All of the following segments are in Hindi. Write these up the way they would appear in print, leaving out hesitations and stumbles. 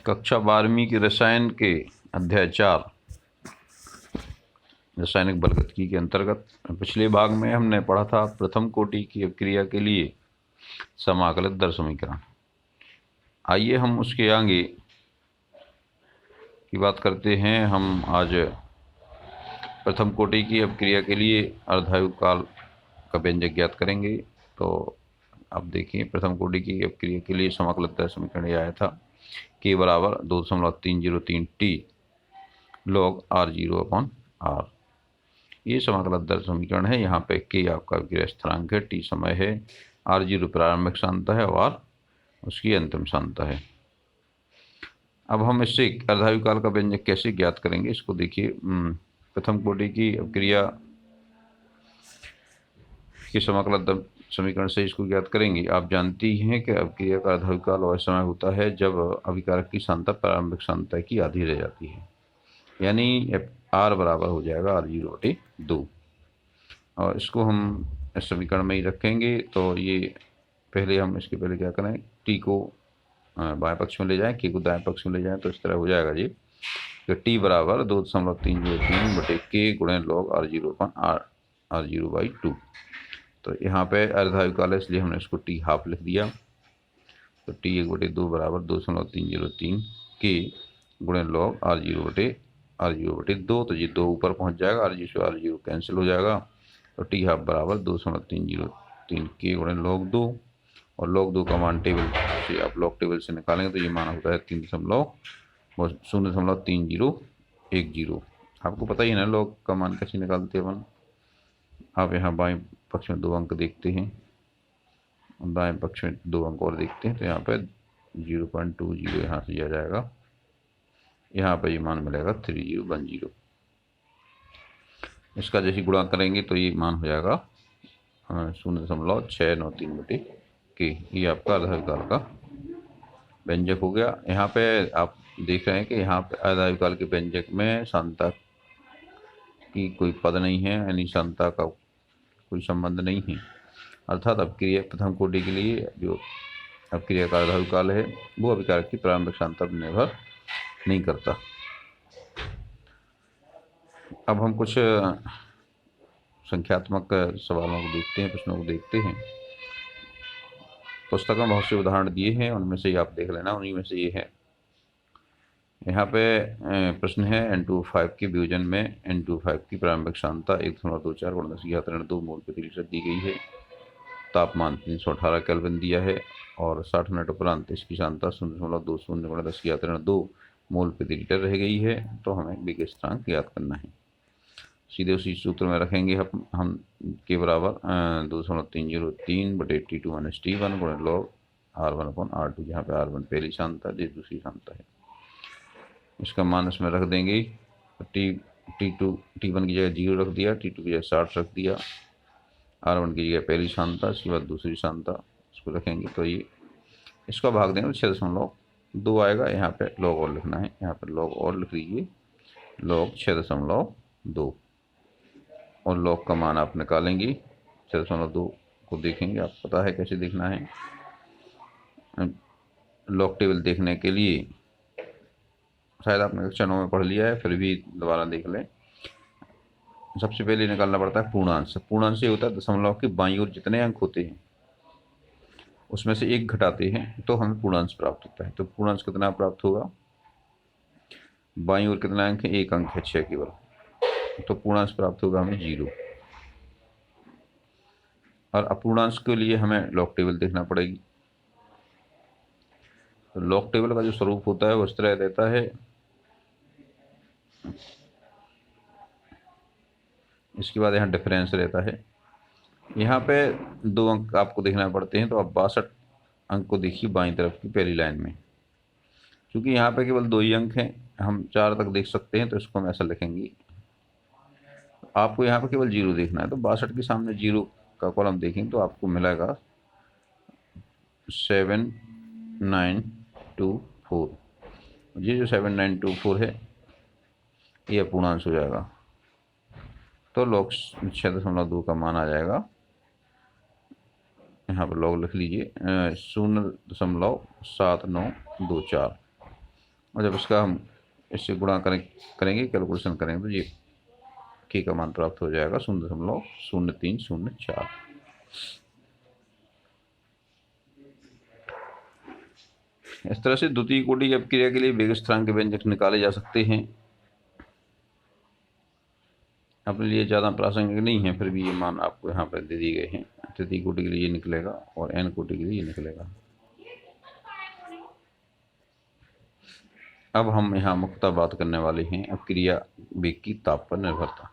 कक्षा 12वीं की रसायन के अध्याय 4 रासायनिक बलगतिकी के अंतर्गत पिछले भाग में हमने पढ़ा था प्रथम कोटि की अभिक्रिया के लिए समाकलित दर समीकरण। आइए हम उसके आगे की बात करते हैं। हम आज प्रथम कोटि की अभिक्रिया के लिए अर्धायु काल का व्यंजक ज्ञात करेंगे। तो अब देखिए, प्रथम कोटि की अभिक्रिया के लिए समाकलित दर समीकरण आया था K बराबर 2.303 T log R0/R। ये समाकलित दर समीकरण है। यहाँ पे K आपका अभिक्रिया स्थिरांक है, T समय है, R0 प्रारंभिक सांद्रता है और उसकी अंतिम सांद्रता है। अब हम इससे अर्धायु काल का व्यंजक कैसे ज्ञात करेंगे, इसको देखिए। प्रथम कोटि की अभिक्रिया के समाकलित दर समीकरण से इसको ज्ञात करेंगे। आप जानती हैं कि अभिक्रिया का अर्धायु काल वह समय होता है जब अभिकारक की सांद्रता प्रारंभिक सांद्रता की आधी रह जाती है, यानी R बराबर हो जाएगा R0/2। और इसको हम इस समीकरण में ही रखेंगे। तो ये पहले हम इसके पहले क्या करें, T को बाएं पक्ष में ले जाएं, K को दाएं पक्ष में ले जाएं, तो इस तरह हो जाएगा जी कि T बराबर 2.303/K गुणे log R0/2। तो यहाँ पे अर्धायु काल है, इसलिए हमने इसको T हाफ लिख दिया। तो T1/2 बराबर 2.303 K गुणे log R0/2। तो ये 2 ऊपर पहुँच जाएगा, R0 से R0 कैंसिल हो जाएगा। तो T हाफ बराबर 2.303 K गुणे log 2। और log 2 का मान टेबल से आप लॉग टेबल से निकालेंगे तो ये मान होता है 0.3010। आपको पता ही है ना लॉग का मान कैसे निकालते हैं अपन। आप यहाँ बाएं पक्ष में 2 अंक देखते हैं, दाएं पक्ष में 2 अंक और देखते हैं, तो यहाँ पे 0.20 यहाँ से दिया जाएगा। यहाँ पर ये मान मिलेगा 3010। इसका जैसे गुणा करेंगे तो ये मान हो जाएगा 0.693/K। ये आपका अर्धायु काल का व्यंजक हो गया। यहाँ पे आप देख रहे हैं कि यहाँ पे अर्धायु काल के व्यंजक में सांद्रता की कोई पद नहीं है, यानी सांद्रता का कोई संबंध नहीं है। अर्थात अभिक्रिया प्रथम कोटि के लिए जो अभिक्रिया का अर्धायु काल है वो अभिकारक की प्रारंभिक सांद्रता पर निर्भर नहीं करता। अब हम कुछ संख्यात्मक सवालों को देखते हैं, प्रश्नों को देखते हैं। पुस्तक में बहुत से उदाहरण दिए हैं, उनमें से आप देख लेना, उन्हीं में से ये है। यहाँ पे प्रश्न है N2O5 के वियोजन में N2O5 की प्रारंभिक सांद्रता 1.24 × 10⁻² मोल प्रति लीटर दी गई है। तापमान 318 केल्विन दिया है और 60 मिनट उपरांत इसकी सांद्रता 0.20 × 10⁻² मोल प्रति लीटर रह गई है। तो हमें वेग स्थिरांक ज्ञात करना है। सीधे उसी सूत्र में रखेंगे हम के बराबर 2.303/T2 - T1 गुणे log R1/R2, जहाँ पे R1 पहली सांद्रता है, दूसरी सांद्रता है। इसका मान इसमें रख देंगे। T1 की जगह 0 रख दिया, T2 की जगह 60 रख दिया, R1 की जगह पहली सांद्रता, इसके बाद दूसरी सांद्रता इसको रखेंगे। तो ये इसका भाग देंगे तो 6.2 आएगा। यहाँ पे log और लिखना है, यहाँ पे log और लिख लीजिए, log 6.2। और log का मान आप निकालेंगे, 6.2 को देखेंगे, आप पता है कैसे देखना है। log टेबल देखने के लिए शायद आपने कक्षा 9 में पढ़ लिया है, फिर भी दोबारा देख लें। सबसे पहले निकालना पड़ता है पूर्णांश। पूर्णांश ये होता है दशमलव के बाईं ओर जितने अंक होते हैं उसमें से 1 घटाते हैं तो हमें पूर्णांश प्राप्त होता है। तो पूर्णांश कितना प्राप्त होगा, बाईं ओर कितना अंक है, 1 अंक है, 6 केवल, तो पूर्णांश प्राप्त होगा हमें 0। और अपूर्णांश के लिए हमें लॉग टेबल देखना पड़ेगी। तो लॉग टेबल का जो स्वरूप होता है वो इस तरह रहता है। इसके बाद यहाँ डिफरेंस रहता है। यहाँ पे 2 अंक आपको देखना पड़ते हैं, तो आप 62 अंक को देखिए बाईं तरफ की पहली लाइन में। क्योंकि यहाँ पे केवल 2 ही अंक हैं, हम 4 तक देख सकते हैं, तो इसको हम ऐसा लिखेंगे। आपको यहाँ पे केवल 0 देखना है, तो 62 के सामने 0 का कॉलम देखेंगे तो आपको मिलेगा 7924। ये जो 7924 है ये अपूर्णांश हो जाएगा। तो log 6.2 का मान आ जाएगा। यहाँ पर log लिख लीजिए 0.7924। और जब इसका हम इससे गुणा करेंगे कैलकुलेशन करेंगे तो ये के का मान प्राप्त हो जाएगा 0.0304। इस तरह से द्वितीय कोटि की अपक्रिया के लिए वेग स्थिरांक के व्यंजक निकाले जा सकते हैं। अपने लिए ज़्यादा प्रासंगिक नहीं है, फिर भी ये मान आपको यहाँ पर दे दिए गए हैं। तृतीय कोटि के लिए ये निकलेगा और n कोटि के लिए ये निकलेगा। अब हम यहाँ मुख्यतः बात करने वाले हैं अपक्रिया वेग की ताप पर निर्भरता।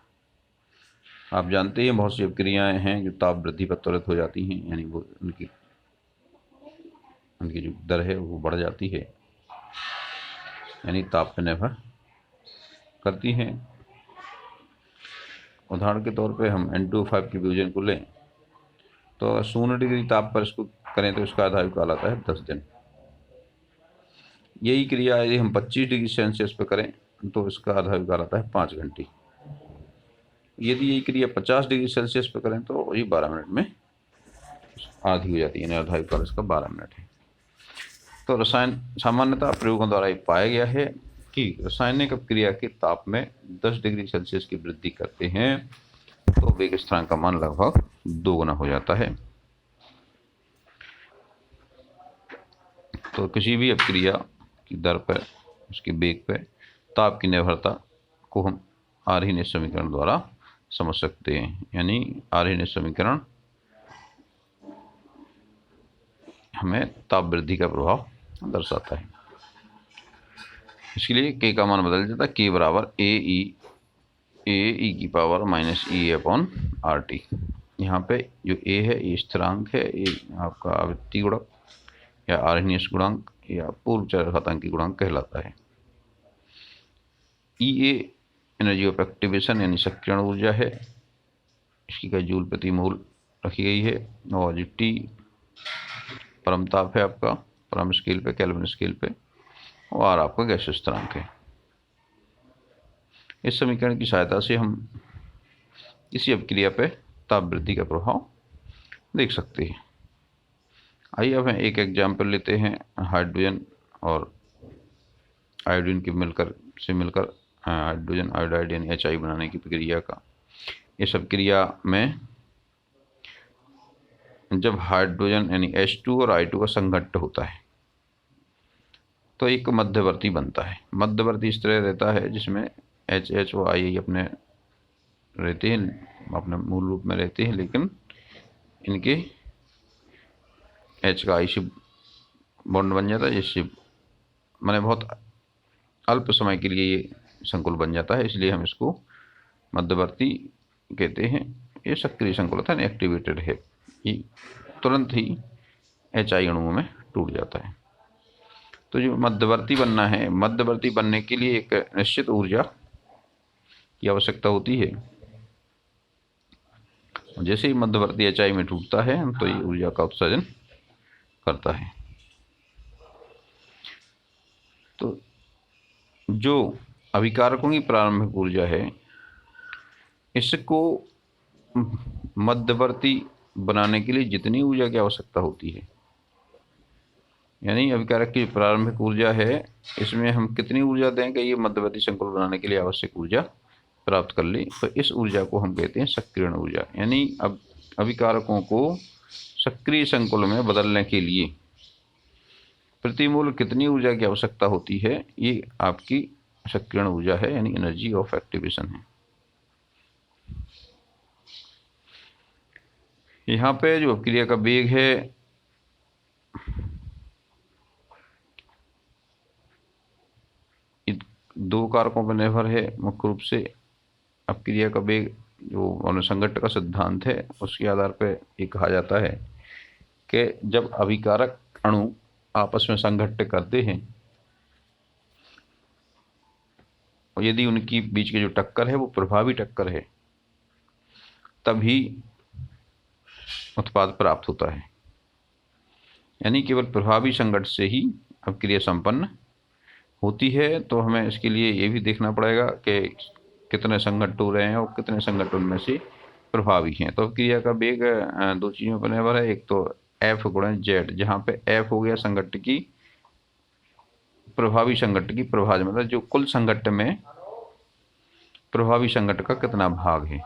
आप जानते हैं बहुत सी अपक्रियाएं हैं जो ताप वृद्धि पर त्वरित हो जाती हैं, यानी वो उनकी जो दर है वो बढ़ जाती है, यानी ताप पर निर्भर करती हैं। उदाहरण के तौर पे हम N2O5 के वियोजन को लें तो 0 डिग्री ताप पर इसको करें तो इसका आधायु काल आता है 10 दिन। यही क्रिया यदि हम 25 डिग्री सेल्सियस पर करें तो इसका आधायु काल आता है 5 घंटे। यदि यही क्रिया 50 डिग्री सेल्सियस पर करें तो ये 12 मिनट में आधी हो जाती है, यानी आधायु काल इसका 12 मिनट है। तो रसायन सामान्यतः प्रयोगों द्वारा ये पाया गया है कि रासायनिक अपक्रिया के ताप में 10 डिग्री सेल्सियस की वृद्धि करते हैं तो वेग स्थिरांक का मान लगभग 2 गुना हो जाता है। तो किसी भी अपक्रिया की दर पर, उसके वेग पर ताप की निर्भरता को हम आर्हिनियस समीकरण द्वारा समझ सकते हैं। यानी आर्हिनियस समीकरण हमें ताप वृद्धि का प्रभाव दर्शाता है। इसके लिए k का मान बदल जाता है, k बराबर ए की पावर माइनस ई अपॉन आर टी। यहाँ पे जो a है ये स्थिरांक है, ये आपका आवृत्ति गुणक या आर्हिनियस गुणांक या पूर्व चरघातांकी गुणांक कहलाता है। ई एनर्जी ऑफ एक्टिवेशन यानी सक्रियण ऊर्जा है, इसकी का जूल प्रति मोल रखी गई है। और जो टी परम ताप है आपका परम स्केल पे, केल्विन स्केल पे, और आर आपका गैस स्थिरांक है। इस समीकरण की सहायता से हम इसी अपक्रिया पे ताप वृद्धि का प्रभाव देख सकते हैं। आइए अब हम एक एग्जाम्पल लेते हैं हाइड्रोजन और आयोडीन के मिलकर हाइड्रोजन आयोडाइड यानी HI बनाने की प्रक्रिया का। इस अपक्रिया में जब हाइड्रोजन यानी H2 और I2 का संघट्ट होता है तो एक मध्यवर्ती बनता है। मध्यवर्ती इस तरह रहता है जिसमें HH और II अपने रहते हैं, अपने मूल रूप में रहते हैं, लेकिन इनके H का I से बॉन्ड बन जाता है, जिससे मैंने बहुत अल्प समय के लिए ये संकुल बन जाता है, इसलिए हम इसको मध्यवर्ती कहते हैं। ये सक्रिय संकुल होता है, एक्टिवेटेड है, ये तुरंत ही HI अणुओं में टूट जाता है। तो जो मध्यवर्ती बनना है, मध्यवर्ती बनने के लिए एक निश्चित ऊर्जा की आवश्यकता होती है। जैसे ही मध्यवर्ती HI में टूटता है तो ये ऊर्जा का उत्सर्जन करता है। तो जो अभिकारकों की प्रारंभिक ऊर्जा है, इसको मध्यवर्ती बनाने के लिए जितनी ऊर्जा की आवश्यकता होती है, यानी अभिकारक की प्रारंभिक ऊर्जा है, इसमें हम कितनी ऊर्जा दें कि ये मध्यवर्ती संकुल बनाने के लिए आवश्यक ऊर्जा प्राप्त कर ले, तो इस ऊर्जा को हम कहते हैं सक्रियण ऊर्जा। यानी अब अभिकारकों को सक्रिय संकुल में बदलने के लिए प्रति मोल कितनी ऊर्जा की आवश्यकता होती है, ये आपकी सक्रियण ऊर्जा है, यानी एनर्जी ऑफ एक्टिवेशन है। यहाँ पे जो अपक्रिया का वेग है दो कारकों पर निर्भर है मुख्य रूप से। अपक्रिया का वेग जो अनुसंघट्ट का सिद्धांत है उसके आधार पर ये कहा जाता है कि जब अभिकारक अणु आपस में संघट्ट करते हैं और यदि उनकी बीच की जो टक्कर है वो प्रभावी टक्कर है, तभी उत्पाद प्राप्त होता है। यानी केवल प्रभावी संघट्ट से ही अपक्रिया संपन्न होती है। तो हमें इसके लिए ये भी देखना पड़ेगा कि कितने संघट्ट हो रहे हैं और कितने संघट्ट उनमें से प्रभावी हैं। तो अपक्रिया का वेग दो चीज़ों पर निर्भर है, एक तो F गुणा Z, जहाँ पे F हो गया संघट्ट की प्रभावी संघट्ट की प्रभाज, मतलब जो कुल संघट्ट में प्रभावी संघट्ट का कितना भाग है,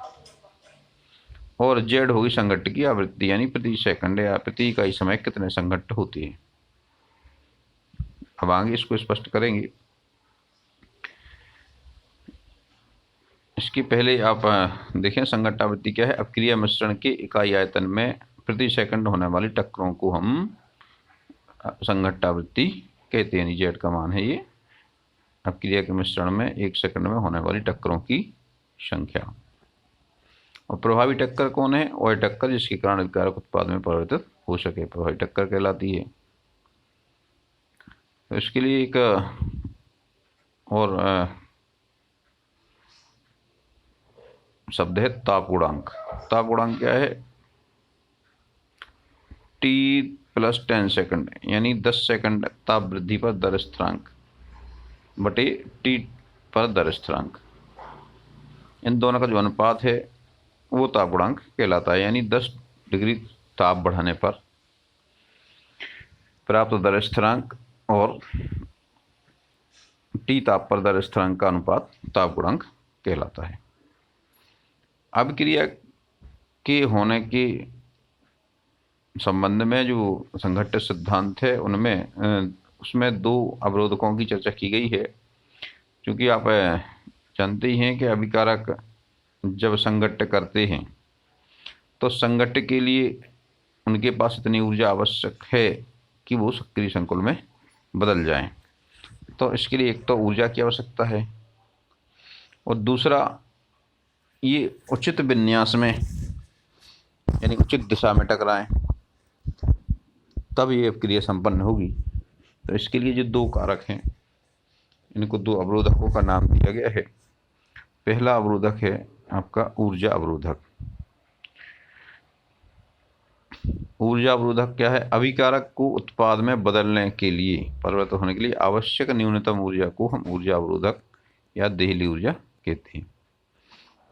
और जेड होगी संघट्ट की आवृत्ति, यानी प्रति सेकंड या प्रति इकाई समय कितने संघट्ट होती है। अब आगे इसको स्पष्ट करेंगे। इसके पहले आप देखें संघट्ट आवृत्ति क्या है। अपक्रिया मिश्रण के इकाई आयतन में प्रति सेकंड होने वाली टक्करों को हम संघट्ट आवृत्ति कहते हैं। जेड का मान है ये, अपक्रिया के मिश्रण में 1 सेकंड में होने वाली टक्करों की संख्या। और प्रभावी टक्कर कौन है? वह टक्कर जिसके कारण अभिकारक उत्पाद में परिवर्तित हो सके, प्रभावी टक्कर कहलाती है। तो इसके लिए एक और शब्द है ताप गुणांक। ताप गुणांक क्या है? T + 10 सेकंड, यानी 10 सेकंड ताप वृद्धि पर दर स्थिरांक बटे T पर दर स्थिरांक, इन दोनों का जो अनुपात है वो ताप गुणांक कहलाता है। यानी 10 डिग्री ताप बढ़ाने पर प्राप्त दर स्थिरांक और T ताप पर दर स्थिरांक का अनुपात ताप गुणांक कहलाता है। अभिक्रिया के होने के संबंध में जो संघट्ट सिद्धांत है उनमें उसमें 2 अवरोधकों की चर्चा की गई है। क्योंकि आप जानते ही हैं कि अभिकारक जब संघट्ट करते हैं तो संघट्ट के लिए उनके पास इतनी ऊर्जा आवश्यक है कि वो सक्रिय संकुल में बदल जाएं। तो इसके लिए एक तो ऊर्जा की आवश्यकता है, और दूसरा ये उचित विन्यास में यानी उचित दिशा में टकराएं, तब ये अभिक्रिया संपन्न होगी। तो इसके लिए जो 2 कारक हैं इनको 2 अवरोधकों का नाम दिया गया है। पहला अवरोधक है आपका ऊर्जा अवरोधक। ऊर्जा अवरोधक क्या है? अभिकारक को उत्पाद में बदलने के लिए, परिवर्तित होने के लिए आवश्यक न्यूनतम ऊर्जा को हम ऊर्जा अवरोधक या देहली ऊर्जा कहते हैं,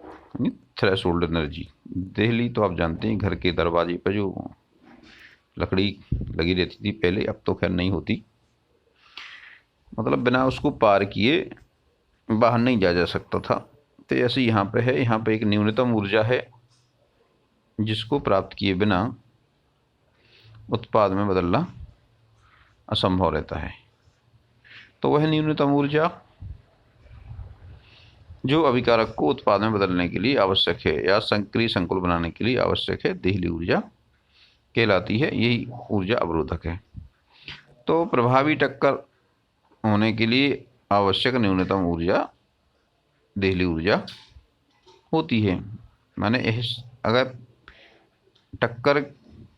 यानी थ्रेशोल्ड एनर्जी। देहली तो आप जानते हैं घर के दरवाजे पर जो लकड़ी लगी रहती थी पहले, अब तो खैर नहीं होती, मतलब बिना उसको पार किए बाहर नहीं जाया जा सकता था। तो ऐसे यहाँ पे है, यहाँ पे एक न्यूनतम ऊर्जा है जिसको प्राप्त किए बिना उत्पाद में बदलना असंभव रहता है। तो वह न्यूनतम ऊर्जा जो अभिकारक को उत्पाद में बदलने के लिए आवश्यक है या सक्रिय संकुल बनाने के लिए आवश्यक है, देहली ऊर्जा कहलाती है। यही ऊर्जा अवरोधक है। तो प्रभावी टक्कर होने के लिए आवश्यक न्यूनतम ऊर्जा देहली ऊर्जा होती है। माने अगर टक्कर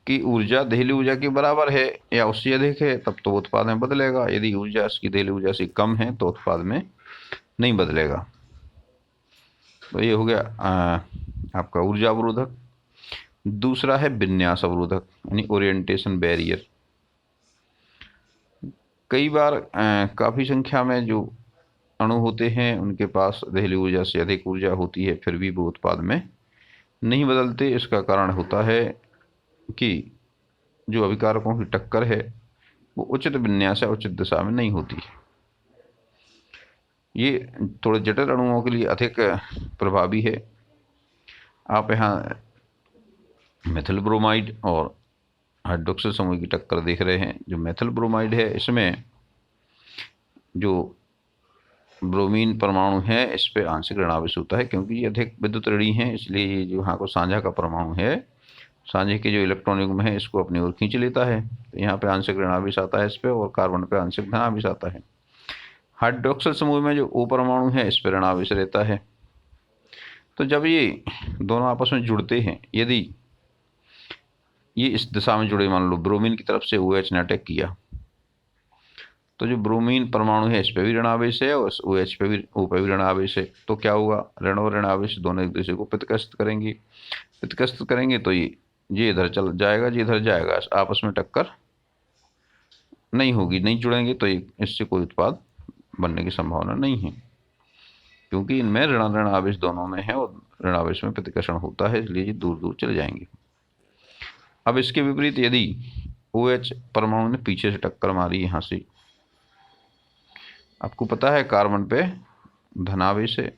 की ऊर्जा देहली ऊर्जा के बराबर है या उससे अधिक है तब तो उत्पाद में बदलेगा। यदि ऊर्जा इसकी देहली ऊर्जा से कम है तो उत्पाद में नहीं बदलेगा। तो ये हो गया आपका ऊर्जा अवरोधक। दूसरा है विन्यास अवरोधक, यानी ओरिएंटेशन बैरियर। कई बार काफ़ी संख्या में जो अणु होते हैं उनके पास देहली ऊर्जा से अधिक ऊर्जा होती है, फिर भी वो उत्पाद में नहीं बदलते। इसका कारण होता है कि जो अभिकारकों की टक्कर है वो उचित विन्यास या उचित दिशा में नहीं होती है। ये थोड़े जटिल अणुओं के लिए अधिक प्रभावी है। आप यहाँ मेथिल ब्रोमाइड और हाइड्रोक्सिल समूह की टक्कर देख रहे हैं। जो मेथिल ब्रोमाइड है इसमें जो ब्रोमीन परमाणु है इस पे आंशिक ऋणावेश होता है, क्योंकि ये अधिक विद्युत ऋणी है, इसलिए ये जो यहाँ को साझा का परमाणु है, साझे के जो इलेक्ट्रॉन युग्म है इसको अपनी ओर खींच लेता है। तो यहाँ पे आंशिक ऋणावेश आता है इस पे, और कार्बन पे आंशिक धनावेश आता है। हाइड्रोक्सिल समूह में जो O परमाणु है इस पे ऋणावेश रहता है। तो जब ये दोनों आपस में जुड़ते हैं, यदि ये इस दिशा में जुड़े, मान लो ब्रोमीन की तरफ से OH ने अटैक किया, तो जो ब्रोमीन परमाणु है इस पे भी ऋणावेश है और OH पे भी, O पे भी ऋणावेश है। तो क्या होगा? ऋण और ऋणावेश दोनों एक दूसरे को प्रतिकर्षित करेंगे। प्रतिकर्षित करेंगे तो ये इधर चल जाएगा, ये इधर जाएगा, आपस में टक्कर नहीं होगी, नहीं जुड़ेंगे तो इससे कोई उत्पाद बनने की संभावना नहीं है, क्योंकि इनमें ऋणावेश दोनों में है और ऋणावेश में प्रतिकर्षण होता है, इसलिए ये दूर दूर चले जाएंगे। अब इसके विपरीत यदि OH परमाणु ने पीछे से टक्कर मारी यहाँ से, आपको पता है कार्बन पे धनावेश है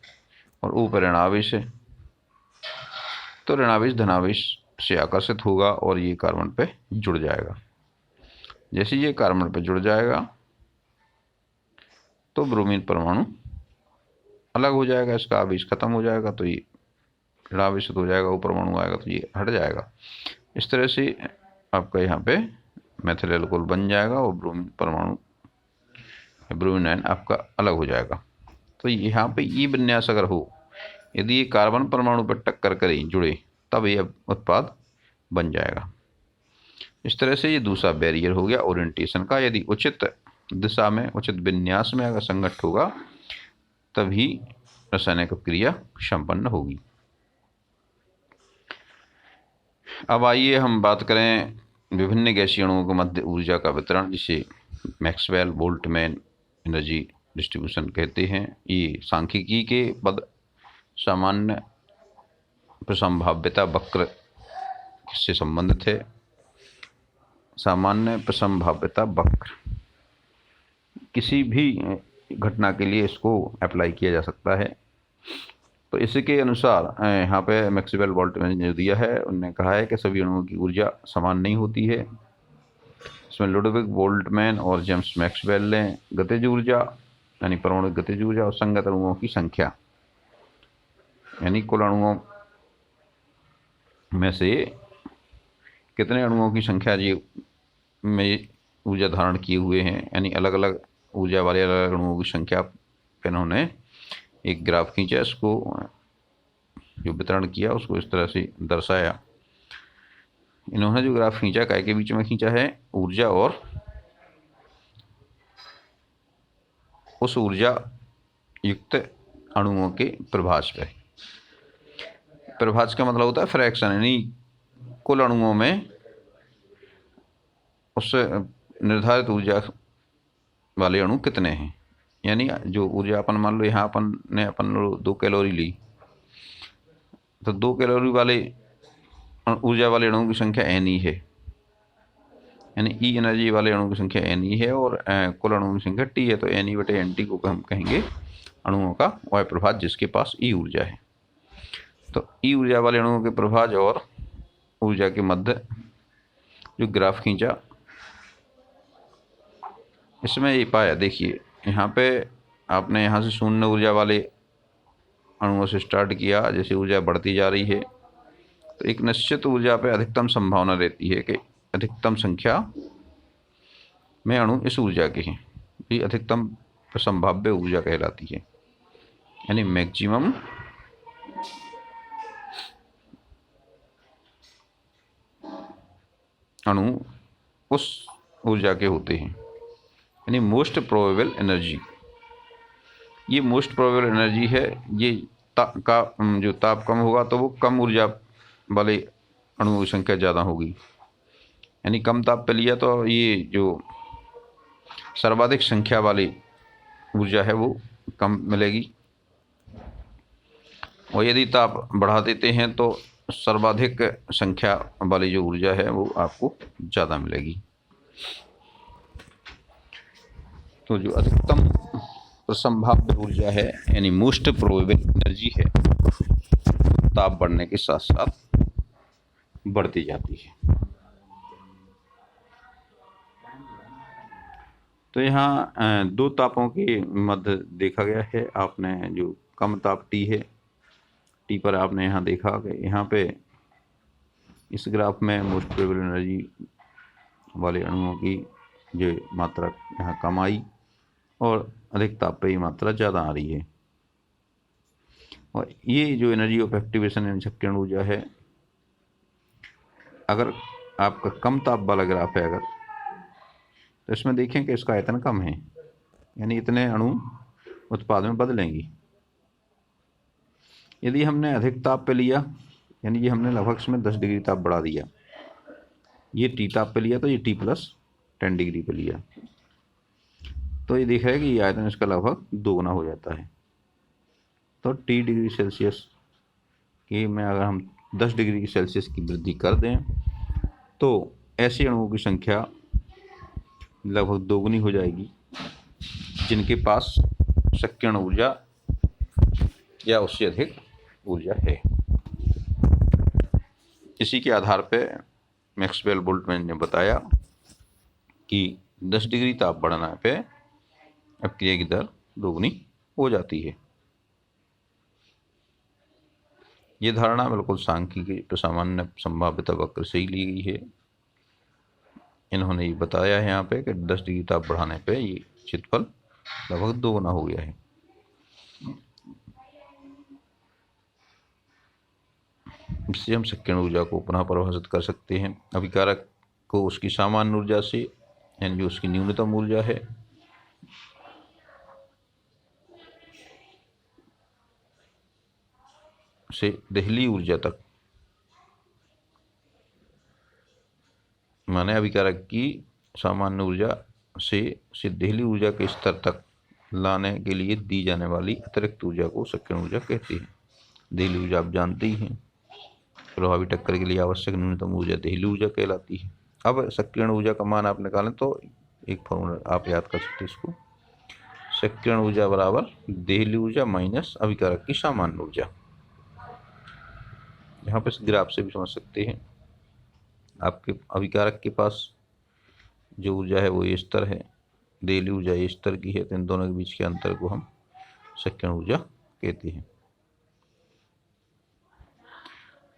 और O पे ऋणावेश है, तो ऋणावेश धनावेश से आकर्षित होगा और ये कार्बन पे जुड़ जाएगा। जैसे ये कार्बन पे जुड़ जाएगा तो ब्रोमीन परमाणु अलग हो जाएगा, इसका आवेश खत्म हो जाएगा, तो ये ऋणावेशित हो जाएगा, वो परमाणु आएगा तो ये हट जाएगा। इस तरह से आपका यहाँ पे मेथिल एल्कोहल बन जाएगा और ब्रोमीन परमाणु, ब्रोमीन आयन आपका अलग हो जाएगा। तो यहाँ पे ये विन्यास अगर हो, यदि ये कार्बन परमाणु पर टक्कर करे, जुड़े, तब ये उत्पाद बन जाएगा। इस तरह से ये दूसरा बैरियर हो गया ओरिएंटेशन का। यदि उचित दिशा में, उचित विन्यास में अगर संगत होगा तभी रासायनिक क्रिया संपन्न होगी। अब आइए हम बात करें विभिन्न गैसीय अणुओं के मध्य ऊर्जा का वितरण, जिसे मैक्सवेल बोल्ट्जमैन एनर्जी डिस्ट्रीब्यूशन कहते हैं। ये सांख्यिकी के पद सामान्य प्रसंभाव्यता वक्र से संबंधित है। सामान्य प्रसंभाव्यता वक्र किसी भी घटना के लिए इसको अप्लाई किया जा सकता है। तो इसके अनुसार यहाँ पे मैक्सवेल बोल्ट्जमैन ने जो दिया है, उन्होंने कहा है कि सभी अणुओं की ऊर्जा समान नहीं होती है। इसमें लुडविग बोल्ट्जमैन और जेम्स मैक्सवेल ने गतिज ऊर्जा यानी परमाणु गतिज ऊर्जा और संगत अणुओं की संख्या यानी कुल अणुओं में से कितने अणुओं की संख्या जी में ऊर्जा धारण किए हुए हैं, यानी अलग अलग ऊर्जा वाले अलग अलग अणुओं की संख्या पे इन्होंने एक ग्राफ खींचा, इसको जो वितरण किया उसको इस तरह से दर्शाया। इन्होंने जो ग्राफ खींचा, काय के बीच में खींचा है? ऊर्जा और उस ऊर्जा युक्त अणुओं के प्रभाज पे। प्रभाज का मतलब होता है फ्रैक्शन, यानी कुल अणुओं में उस निर्धारित ऊर्जा वाले अणु कितने हैं। यानी जो ऊर्जा अपन मान लो यहाँ अपन 2 कैलोरी ली, तो 2 कैलोरी वाले ऊर्जा वाले अणुओं की संख्या n ही है, यानी E एनर्जी वाले अणुओं की संख्या n ही है और कुल अणुओं की संख्या T है। तो Ne/NT को हम कहेंगे अणुओं का वह प्रभाज जिसके पास E ऊर्जा है। तो E ऊर्जा वाले अणुओं के प्रभाज और ऊर्जा के मध्य जो ग्राफ खींचा, इसमें ये पाया, देखिए यहाँ पे आपने यहाँ से शून्य ऊर्जा वाले अणुओं से स्टार्ट किया। जैसे ऊर्जा बढ़ती जा रही है तो एक निश्चित ऊर्जा पे अधिकतम संभावना रहती है कि अधिकतम संख्या में अणु इस ऊर्जा के हैं। ये अधिकतम संभाव्य ऊर्जा कहलाती है, यानी मैक्सिमम अणु उस ऊर्जा के होते हैं, यानी मोस्ट प्रोबेबल एनर्जी। ये मोस्ट प्रोबेबल एनर्जी है। ये जो ताप कम होगा तो वो कम ऊर्जा वाले अणुओं की संख्या ज़्यादा होगी, यानी कम ताप पे लिया तो ये जो सर्वाधिक संख्या वाली ऊर्जा है वो कम मिलेगी, और यदि ताप बढ़ा देते हैं तो सर्वाधिक संख्या वाली जो ऊर्जा है वो आपको ज़्यादा मिलेगी। तो जो अधिकतम संभाव्य ऊर्जा है यानी मोस्ट प्रोबेबल एनर्जी है, ताप बढ़ने के साथ साथ बढ़ती जाती है। तो यहाँ 2 तापों के मध्य देखा गया है। आपने जो कम ताप T है, T पर आपने यहाँ देखा कि यहाँ पे इस ग्राफ में मोस्ट प्रोबेबल एनर्जी वाले अणुओं की जो मात्रा यहाँ कम आई और अधिक ताप पे ये मात्रा ज़्यादा आ रही है। और ये जो एनर्जी ऑफ एक्टिवेशन यानी सक्रियण ऊर्जा है, अगर आपका कम ताप वाला ग्राफ है अगर, तो इसमें देखें कि इसका आयतन कम है, यानी इतने अणु उत्पाद में बदलेंगी। यदि हमने अधिक ताप पे लिया, यानी ये हमने लगभग इसमें 10 डिग्री ताप बढ़ा दिया, ये T ताप पे लिया तो ये T+10 डिग्री पे लिया, तो ये दिख रहा है कि ये आयतन इसका लगभग 2 गुना हो जाता है। तो T डिग्री सेल्सियस की में अगर हम 10 डिग्री सेल्सियस की वृद्धि कर दें तो ऐसे अणुओं की संख्या लगभग 2 गुनी हो जाएगी। जिनके पास सक्रियण ऊर्जा या उससे अधिक ऊर्जा है। इसी के आधार पर मैक्सवेल बोल्ट्जमैन ने बताया कि 10 डिग्री ताप बढ़ने पे अपक्रिया की दर दोगुनी हो जाती है। ये धारणा बिल्कुल सांख्यिकी तो सामान्य संभाव्यता वक्र से ही ली गई है। इन्होंने ये बताया है यहाँ पे कि 10 डिग्री ताप बढ़ाने पे ये क्षेत्रफल लगभग दोगुना हो गया है। इससे हम सक्रियण ऊर्जा को पुनः परिभाषित कर सकते हैं। अभिकारक को उसकी सामान्य ऊर्जा से, यानी जो उसकी न्यूनतम ऊर्जा है, से दहली ऊर्जा तक, माने अभिकारक की सामान्य ऊर्जा से दहली ऊर्जा के स्तर तक लाने के लिए दी जाने वाली अतिरिक्त ऊर्जा को सक्रियण ऊर्जा कहते हैं। दहली ऊर्जा आप जानते ही हैं, प्रभावी टक्कर के लिए आवश्यक न्यूनतम ऊर्जा दहली ऊर्जा कहलाती है। अब सक्रियण ऊर्जा का मान आप निकालें तो एक फॉर्मूला आप याद कर सकते हैं इसको, सक्रियण ऊर्जा बराबर दहली ऊर्जा माइनस अभिकारक की सामान्य ऊर्जा। यहाँ पे इस ग्राफ से भी समझ सकते हैं, आपके अभिकारक के पास जो ऊर्जा है वो ये स्तर है, दहली ऊर्जा ये स्तर की है, तो इन दोनों के बीच के अंतर को हम सक्रियण ऊर्जा कहते हैं।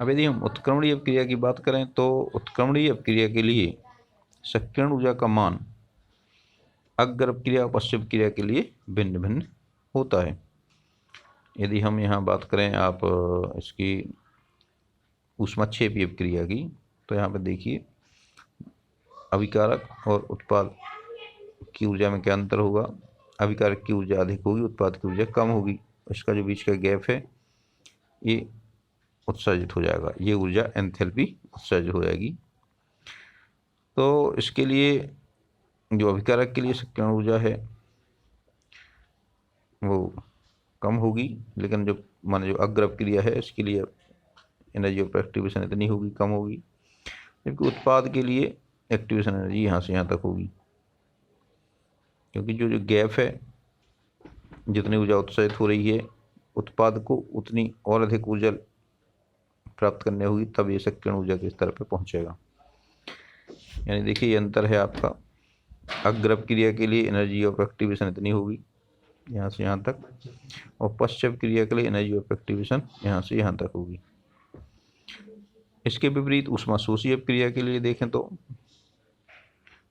अब यदि हम उत्क्रमणीय अपक्रिया की बात करें तो उत्क्रमणीय अपक्रिया के लिए सक्रियण ऊर्जा का मान अग्र अपक्रिया और पश्च अपक्रिया के लिए भिन्न भिन्न होता है। यदि हम यहाँ बात करें आप इसकी ऊष्माक्षेपी अपक्रिया की, तो यहाँ पे देखिए अभिकारक और उत्पाद की ऊर्जा में क्या अंतर होगा। अभिकारक की ऊर्जा अधिक होगी, उत्पाद की ऊर्जा कम होगी। इसका जो बीच का गैप है ये उत्सर्जित हो जाएगा, ये ऊर्जा एंथैल्पी उत्सर्जित हो जाएगी। तो इसके लिए जो अभिकारक के लिए सक्रियण ऊर्जा है वो कम होगी, लेकिन जो माने जो अग्र अपक्रिया है इसके लिए एनर्जी ऑफ एक्टिवेशन इतनी होगी, कम होगी। जबकि उत्पाद के लिए एक्टिवेशन एनर्जी यहाँ से यहाँ तक होगी, क्योंकि जो गैप है, जितनी ऊर्जा उत्सर्जित हो रही है उत्पाद को उतनी और अधिक ऊर्जा प्राप्त करनी होगी, तब ये सक्रियण ऊर्जा के स्तर पर पहुंचेगा। यानी देखिए ये अंतर है आपका, अग्र अपक्रिया के लिए एनर्जी ऑफ एक्टिवेशन इतनी होगी यहाँ से यहाँ तक, और पश्च अपक्रिया के लिए एनर्जी ऑफ एक्टिवेशन यहाँ से यहाँ तक होगी। इसके विपरीत ऊष्माशोषी अपक्रिया के लिए देखें तो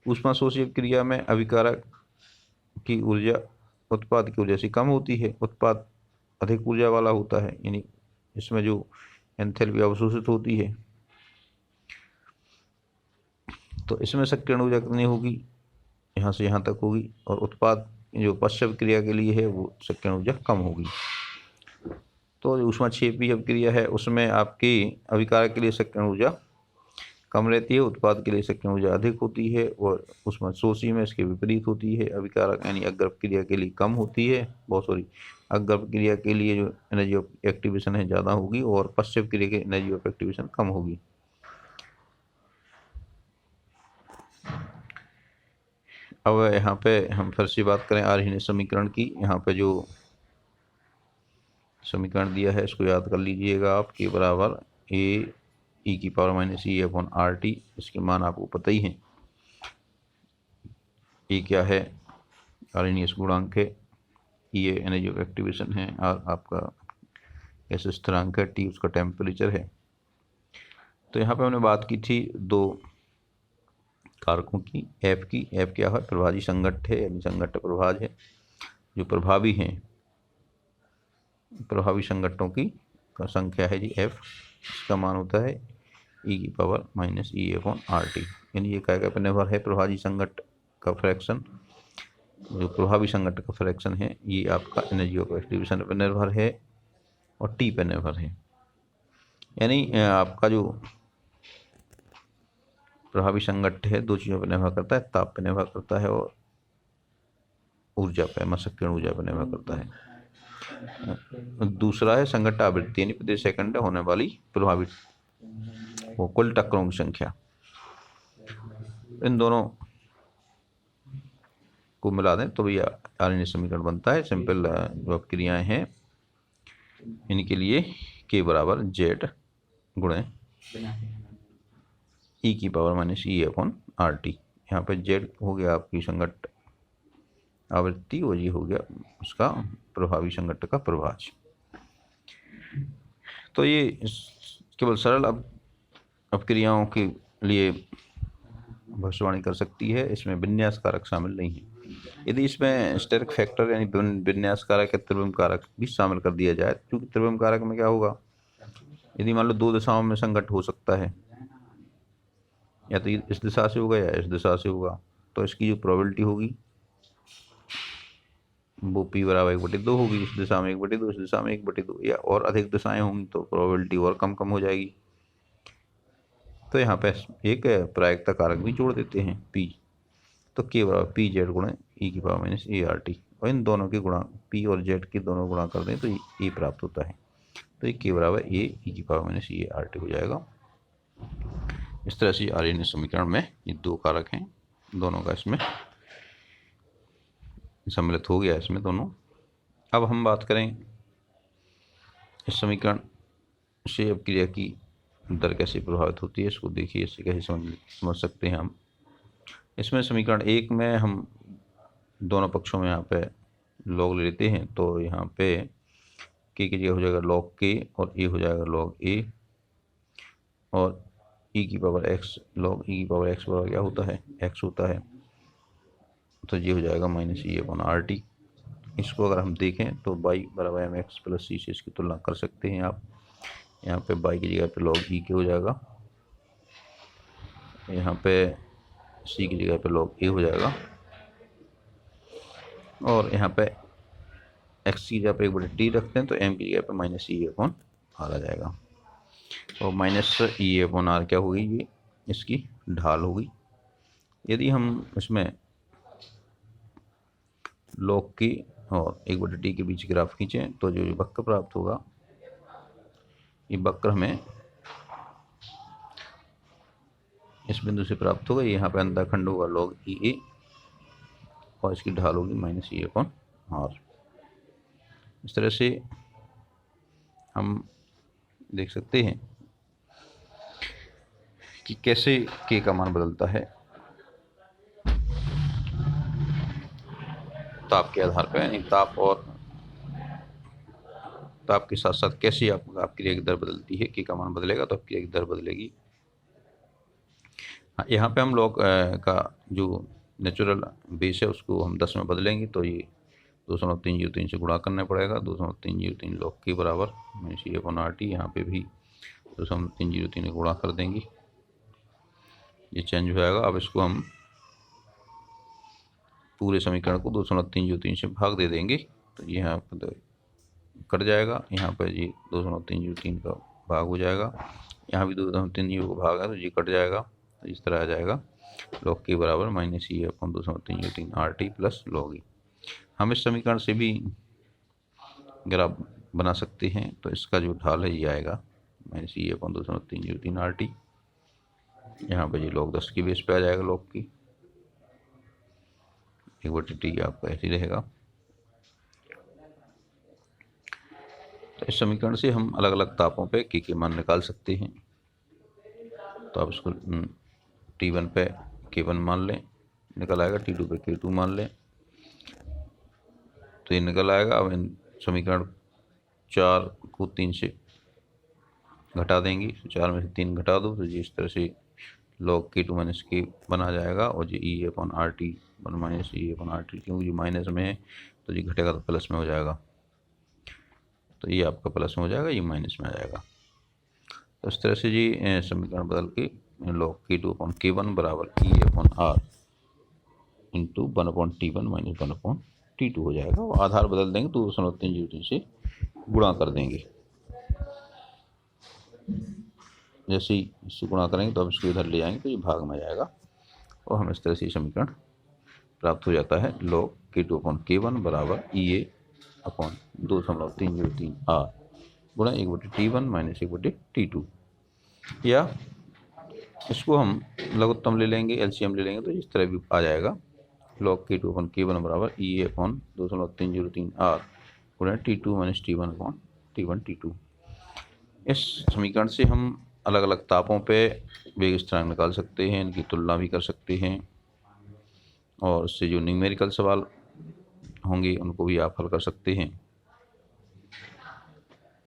ऊष्माशोषी अपक्रिया में अभिकारक की ऊर्जा उत्पाद की ऊर्जा से कम होती है, उत्पाद अधिक ऊर्जा वाला होता है, यानी इसमें जो एंथैल्पी अवशोषित होती है, तो इसमें सक्रियण ऊर्जा कितनी होगी, यहाँ से यहाँ तक होगी, और उत्पाद जो पश्च अपक्रिया के लिए है वो सक्रियण ऊर्जा कम होगी। तो जो ऊष्माक्षेपी अपक्रिया है उसमें आपकी अभिकारक के लिए सक्रियण ऊर्जा कम रहती है, उत्पाद के लिए सक्रियण ऊर्जा अधिक होती है, और ऊष्माशोषी में इसके विपरीत होती है। अभिकारक यानी अग्र अपक्रिया के लिए कम होती है, अग्र अपक्रिया के लिए जो एनर्जी ऑफ एक्टिवेशन है ज़्यादा होगी, और पश्च अपक्रिया की एनर्जी ऑफ एक्टिवेशन कम होगी। अब यहाँ पे हम फिर से बात करें आर्हिन समीकरण की। यहाँ पे जो समीकरण दिया है इसको याद कर लीजिएगा आप, के बराबर ए ई की पावर माइनस ई अपॉन आर टी। इसके मान आपको पता ही हैं, ए क्या है, आर्हिनियस गुणांक है, ई एनर्जी ऑफ एक्टिवेशन है, और आपका एस स्थिरांक है, टी उसका टेम्परेचर है। तो यहाँ पे हमने बात की थी दो कारकों की, एफ की। एफ क्या है, प्रभावी संघट्ट है, यानी संघट्ट प्रभाज है। जो प्रभावी हैं, प्रभावी संघट्टों की का संख्या है जी एफ, इसका मान होता है ई की पावर माइनस ई अपॉन आर टी। यानी ये क्या पर निर्भर है, प्रभावी संघट्ट का फ्रैक्शन, जो प्रभावी संघट्ट का फ्रैक्शन है ये आपका एनर्जी ऑफ एक्टिवेशन पर निर्भर है और टी पर निर्भर है। यानी आपका जो प्रभावी संघट्ट है दो चीज़ों पर निर्भर करता है, ताप पर निर्भर करता है और ऊर्जा पर, सक्रियण ऊर्जा पर निर्भर करता है। दूसरा है संघट्ट आवृत्ति, यानी प्रति सेकंड होने वाली प्रभावी वो कुल टक्करों की संख्या। इन दोनों को मिला दें तो भी आर्यन समीकरण बनता है। सिंपल जो क्रियाएं हैं इनके लिए k बराबर z गुणे e की power minus e upon R T. यहाँ पे z हो गया आपकी संघट्ट आवृत्ति और ये हो गया उसका प्रभावी संघट्ट का प्रभाज। तो ये केवल सरल अपक्रियाओं के लिए भविष्यवाणी कर सकती है, इसमें विन्यास कारक शामिल नहीं है। यदि इसमें स्टेरिक फैक्टर यानी विन्यास कारक या त्रिविम कारक भी शामिल कर दिया जाए, क्योंकि त्रिविम कारक में क्या होगा, यदि मान लो दो दिशाओं में संघट्ट हो सकता है, या तो इस दिशा से होगा या इस दिशा से होगा, तो इसकी जो प्रोबेबिलिटी होगी वो p बराबर 1/2 होगी। इस दिशा में 1/2, इस दिशा में 1/2, या और अधिक दिशाएं होंगी तो प्रोबेबिलिटी और कम हो जाएगी। तो यहाँ पे एक प्रायिकता कारक भी जोड़ देते हैं p, तो k बराबर पी जेड गुणे e की power minus A R T, और इन दोनों के गुणा p और z के दोनों गुणा कर दें तो ये प्राप्त होता है। तो ये k बराबर ए e की power minus A R T हो जाएगा। इस तरह से आर्यन समीकरण में ये दो कारक हैं, दोनों का इसमें सम्मिलित हो गया इसमें दोनों। अब हम बात करें इस समीकरण से अपक्रिया की दर कैसे प्रभावित होती है, इसको देखिए, इससे कैसे समझ सकते हैं हम। इसमें समीकरण 1 में हम दोनों पक्षों में यहाँ पे लॉग ले लेते हैं, तो यहाँ पे k की जगह हो जाएगा log k और a हो जाएगा log a, और e की पावर x log e की पावर x बराबर क्या होता है, x होता है, तो ये हो जाएगा minus e upon R T. इसको अगर हम देखें तो y बराबर एम एक्स प्लस सी से इसकी तुलना कर सकते हैं आप। यहाँ पे y की जगह पे log e के हो जाएगा, यहाँ पे c की जगह पे log a हो जाएगा, और यहाँ पे x की जगह पे 1/t रखते हैं तो m की जगह पे माइनस e अपॉन आर आ जाएगा। और माइनस e अपॉन आर क्या होगी, ये इसकी ढाल होगी। यदि हम इसमें log की और 1/t के बीच ग्राफ खींचें तो जो वक्र प्राप्त होगा, ये वक्र हमें इस बिंदु से प्राप्त होगा। यहाँ पे अंतःखंड होगा log ई ए और इसकी ढाल होगी माइनस ई अपॉन आर। इस तरह से हम देख सकते हैं कि कैसे k का मान बदलता है ताप के आधार पर, यानी ताप और ताप के साथ साथ कैसे अपक्रिया की दर बदलती है। k का मान बदलेगा तो अपक्रिया की दर बदलेगी। हाँ, यहाँ पे हम log का जो नेचुरल बेस है उसको हम 10 में बदलेंगे, तो ये 2.303 से गुणा करना पड़ेगा। 2.303 log k बराबर minus e upon R T, यहाँ पे भी 2.303 गुणा कर देंगे, ये चेंज हो जाएगा। अब इसको हम पूरे समीकरण को 2.303 से भाग दे देंगे, तो ये यहाँ पर कट जाएगा। यहाँ पर ये 2.303 का भाग हो जाएगा, यहाँ भी 2.3 का भाग है तो ये कट जाएगा, तो इस तरह आ जाएगा log k बराबर माइनस ई upon 2.303 R T plus log e। हम इस समीकरण से भी ग्राफ बना सकते हैं, तो इसका जो ढाल है ये आएगा माइनस ई अपॉन 2.303 आर टी। यहाँ पर ये log 10 के बेस पे आ जाएगा log की 1/t आपका ऐसे ही रहेगा। तो इस समीकरण से हम अलग अलग तापों पे k के मान निकाल सकते हैं। तो आप इसको T1 पे K1 मान लें, निकल आएगा। T2 पे K2 मान लें, तो ये निकल आएगा। अब इन समीकरण 4 को 3 से घटा देंगे, 4 में से 3 घटा दो तो ये इस तरह से log K2 माइनस K बना जाएगा, और ये ई upon R T one minus ई अपॉन आर टी, क्योंकि ये माइनस में है तो ये घटेगा तो प्लस में हो जाएगा, तो ये आपका प्लस में हो जाएगा, ये माइनस में आ जाएगा। तो इस तरह से ये समीकरण बदल के log K2 अपॉन K1 बराबर E upon R into 1/T1 minus 1/T2 हो जाएगा। और आधार बदल देंगे तो 2.303 से गुणा कर देंगे। जैसे ही इससे गुणा करेंगे तो अब इसको इधर ले जाएंगे तो ये भाग में आ जाएगा, और हम इस तरह से समीकरण प्राप्त हो जाता है log K2 अपॉन K1 बराबर ई ए अपॉन 2.303 आर गुणा 1/T1 माइनस 1/T2। या इसको हम लघुत्तम ले लेंगे, एलसीएम ले लेंगे, तो इस तरह भी आ जाएगा log K2 अपन K1 बराबर E अपॉन 2.303 R गुणा T2 minus T1 upon T1 T2। इस समीकरण से हम अलग अलग तापों पे वेग स्थिरांक निकाल सकते हैं, इनकी तुलना भी कर सकते हैं, और उससे जो न्यूमेरिकल सवाल होंगे उनको भी आप हल कर सकते हैं।